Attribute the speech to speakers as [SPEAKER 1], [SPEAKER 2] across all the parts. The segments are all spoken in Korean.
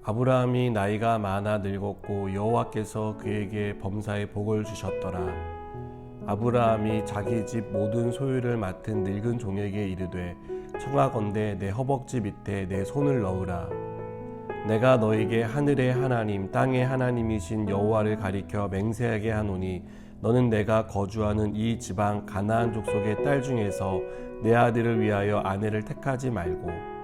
[SPEAKER 1] 아브라함이 나이가 많아 늙었고 여호와께서 그에게 범사의 복을 주셨더라. 아브라함이 자기 집 모든 소유를 맡은 늙은 종에게 이르되 청하건대 내 허벅지 밑에 내 손을 넣으라. 내가 너에게 하늘의 하나님 땅의 하나님이신 여호와를 가리켜 맹세하게 하노니 너는 내가 거주하는 이 지방 가나안 족속의 딸 중에서 내 아들을 위하여 아내를 택하지 말고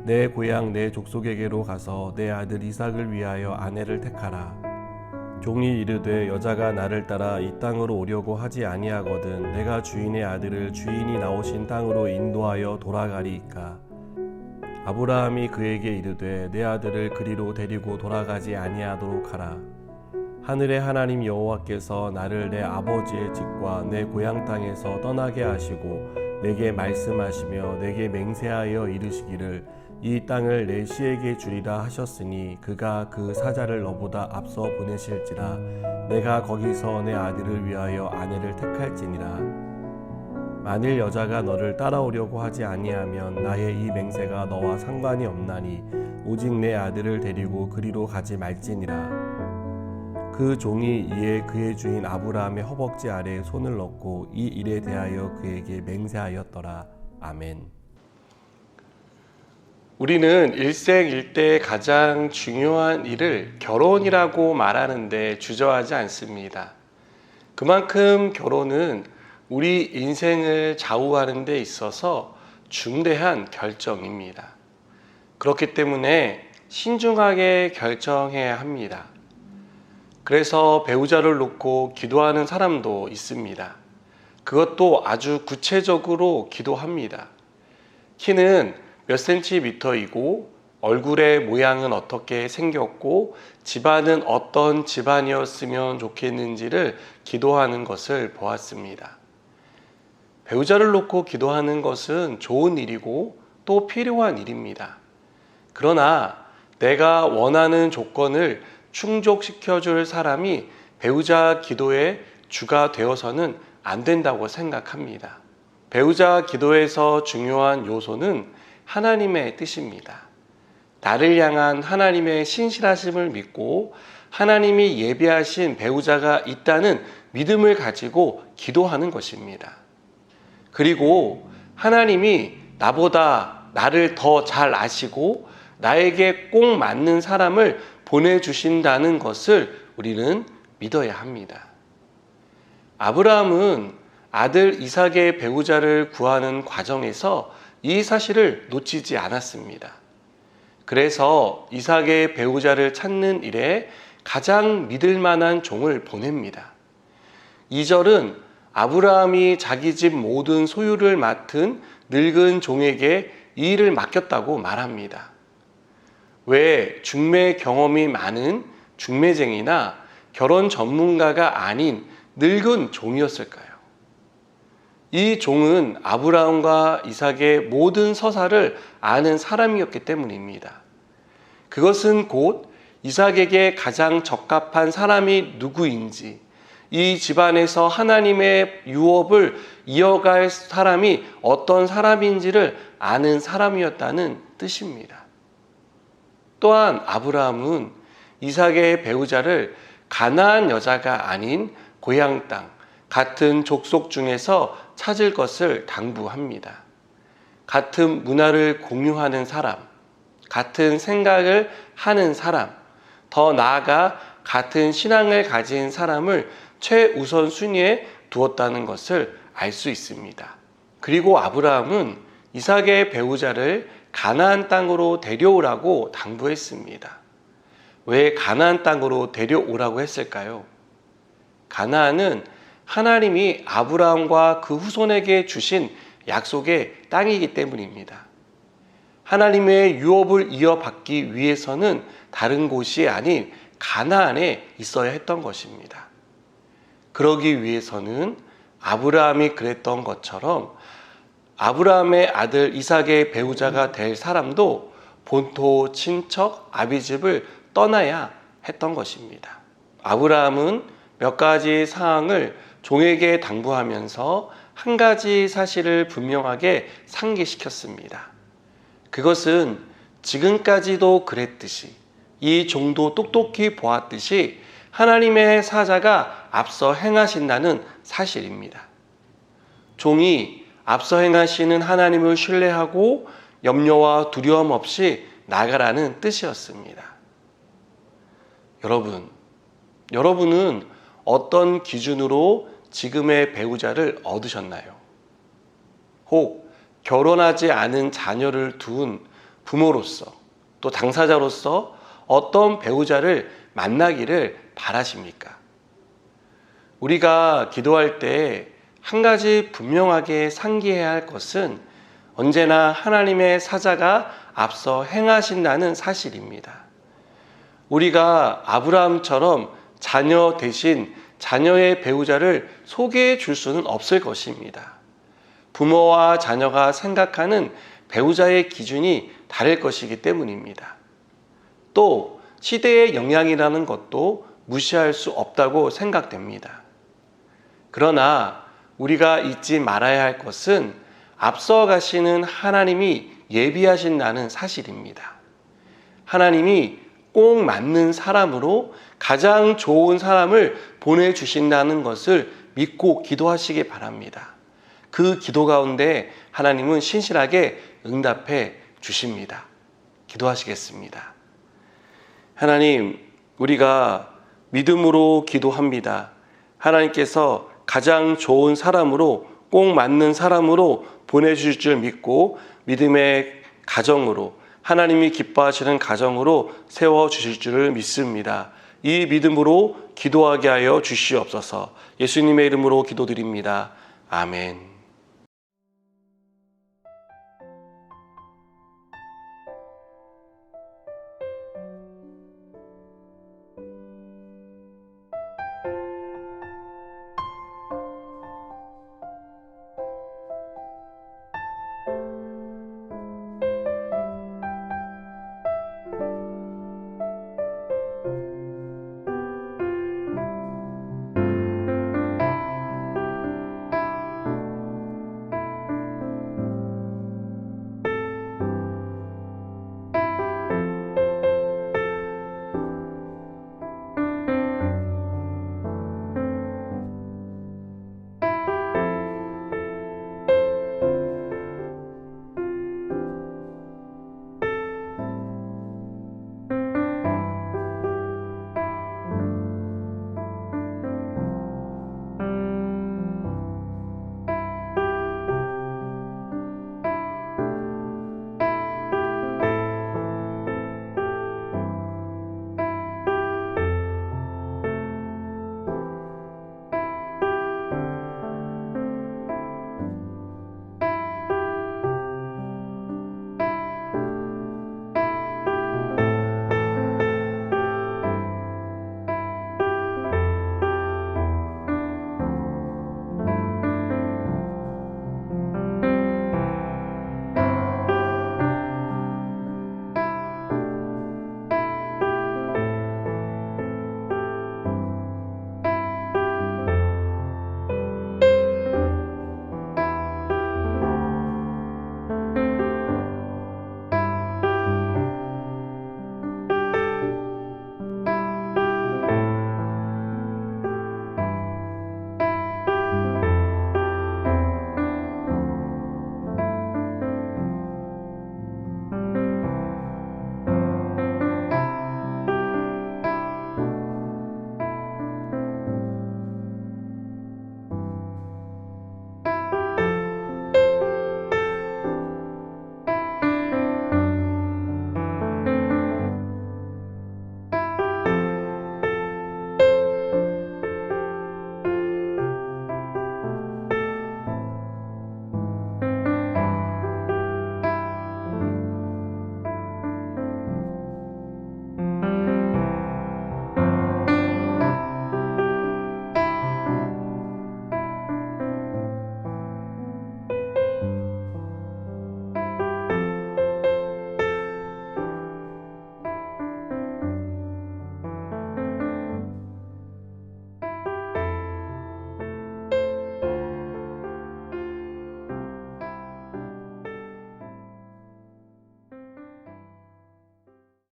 [SPEAKER 1] 내 고향 내 족속에게로 가서 내 아들 이삭을 위하여 아내를 택하라. 종이 이르되 여자가 나를 따라 이 땅으로 오려고 하지 아니하거든 내가 주인의 아들을 주인이 나오신 땅으로 인도하여 돌아가리이까. 아브라함이 그에게 이르되 내 아들을 그리로 데리고 돌아가지 아니하도록 하라. 하늘의 하나님 여호와께서 나를 내 아버지의 집과 내 고향 땅에서 떠나게 하시고 내게 말씀하시며 내게 맹세하여 이르시기를 이 땅을 내 씨에게 주리라 하셨으니 그가 그 사자를 너보다 앞서 보내실지라. 내가 거기서 내 아들을 위하여 아내를 택할지니라. 만일 여자가 너를 따라오려고 하지 아니하면 나의 이 맹세가 너와 상관이 없나니 오직 내 아들을 데리고 그리로 가지 말지니라. 그 종이 이에 그의 주인 아브라함의 허벅지 아래에 손을 넣고 이 일에 대하여 그에게 맹세하였더라. 아멘.
[SPEAKER 2] 우리는 일생일대의 가장 중요한 일을 결혼이라고 말하는데 주저하지 않습니다. 그만큼 결혼은 우리 인생을 좌우하는 데 있어서 중대한 결정입니다. 그렇기 때문에 신중하게 결정해야 합니다. 그래서 배우자를 놓고 기도하는 사람도 있습니다. 그것도 아주 구체적으로 기도합니다. 키는 몇 센티미터이고 얼굴의 모양은 어떻게 생겼고 집안은 어떤 집안이었으면 좋겠는지를 기도하는 것을 보았습니다. 배우자를 놓고 기도하는 것은 좋은 일이고 또 필요한 일입니다. 그러나 내가 원하는 조건을 충족시켜줄 사람이 배우자 기도의 주가 되어서는 안 된다고 생각합니다. 배우자 기도에서 중요한 요소는 하나님의 뜻입니다. 나를 향한 하나님의 신실하심을 믿고 하나님이 예비하신 배우자가 있다는 믿음을 가지고 기도하는 것입니다. 그리고 하나님이 나보다 나를 더 잘 아시고 나에게 꼭 맞는 사람을 보내주신다는 것을 우리는 믿어야 합니다. 아브라함은 아들 이삭의 배우자를 구하는 과정에서 이 사실을 놓치지 않았습니다. 그래서 이삭의 배우자를 찾는 일에 가장 믿을 만한 종을 보냅니다. 2절은 아브라함이 자기 집 모든 소유를 맡은 늙은 종에게 이 일을 맡겼다고 말합니다. 왜 중매 경험이 많은 중매쟁이나 결혼 전문가가 아닌 늙은 종이었을까요? 이 종은 아브라함과 이삭의 모든 서사를 아는 사람이었기 때문입니다. 그것은 곧 이삭에게 가장 적합한 사람이 누구인지, 이 집안에서 하나님의 유업을 이어갈 사람이 어떤 사람인지를 아는 사람이었다는 뜻입니다. 또한 아브라함은 이삭의 배우자를 가나안 여자가 아닌 고향 땅, 같은 족속 중에서 찾을 것을 당부합니다. 같은 문화를 공유하는 사람, 같은 생각을 하는 사람, 더 나아가 같은 신앙을 가진 사람을 최우선 순위에 두었다는 것을 알 수 있습니다. 그리고 아브라함은 이삭의 배우자를 가나안 땅으로 데려오라고 당부했습니다. 왜 가나안 땅으로 데려오라고 했을까요? 가나안은 하나님이 아브라함과 그 후손에게 주신 약속의 땅이기 때문입니다. 하나님의 유업을 이어받기 위해서는 다른 곳이 아닌 가나안에 있어야 했던 것입니다. 그러기 위해서는 아브라함이 그랬던 것처럼 아브라함의 아들 이삭의 배우자가 될 사람도 본토 친척 아비집을 떠나야 했던 것입니다. 아브라함은 몇 가지 사항을 종에게 당부하면서 한 가지 사실을 분명하게 상기시켰습니다. 그것은 지금까지도 그랬듯이 이 종도 똑똑히 보았듯이 하나님의 사자가 앞서 행하신다는 사실입니다. 종이 앞서 행하시는 하나님을 신뢰하고 염려와 두려움 없이 나가라는 뜻이었습니다. 여러분은 어떤 기준으로 지금의 배우자를 얻으셨나요? 혹 결혼하지 않은 자녀를 둔 부모로서 또 당사자로서 어떤 배우자를 만나기를 바라십니까? 우리가 기도할 때 한 가지 분명하게 상기해야 할 것은 언제나 하나님의 사자가 앞서 행하신다는 사실입니다. 우리가 아브라함처럼 자녀 대신 자녀의 배우자를 소개해 줄 수는 없을 것입니다. 부모와 자녀가 생각하는 배우자의 기준이 다를 것이기 때문입니다. 또 시대의 영향이라는 것도 무시할 수 없다고 생각됩니다. 그러나 우리가 잊지 말아야 할 것은 앞서 가시는 하나님이 예비하신다는 사실입니다. 하나님이 꼭 맞는 사람으로 가장 좋은 사람을 보내주신다는 것을 믿고 기도하시기 바랍니다. 그 기도 가운데 하나님은 신실하게 응답해 주십니다. 기도하시겠습니다. 하나님, 우리가 믿음으로 기도합니다. 하나님께서 가장 좋은 사람으로, 꼭 맞는 사람으로 보내주실 줄 믿고 믿음의 가정으로, 하나님이 기뻐하시는 가정으로 세워주실 줄을 믿습니다. 이 믿음으로 기도하게 하여 주시옵소서. 예수님의 이름으로 기도드립니다. 아멘.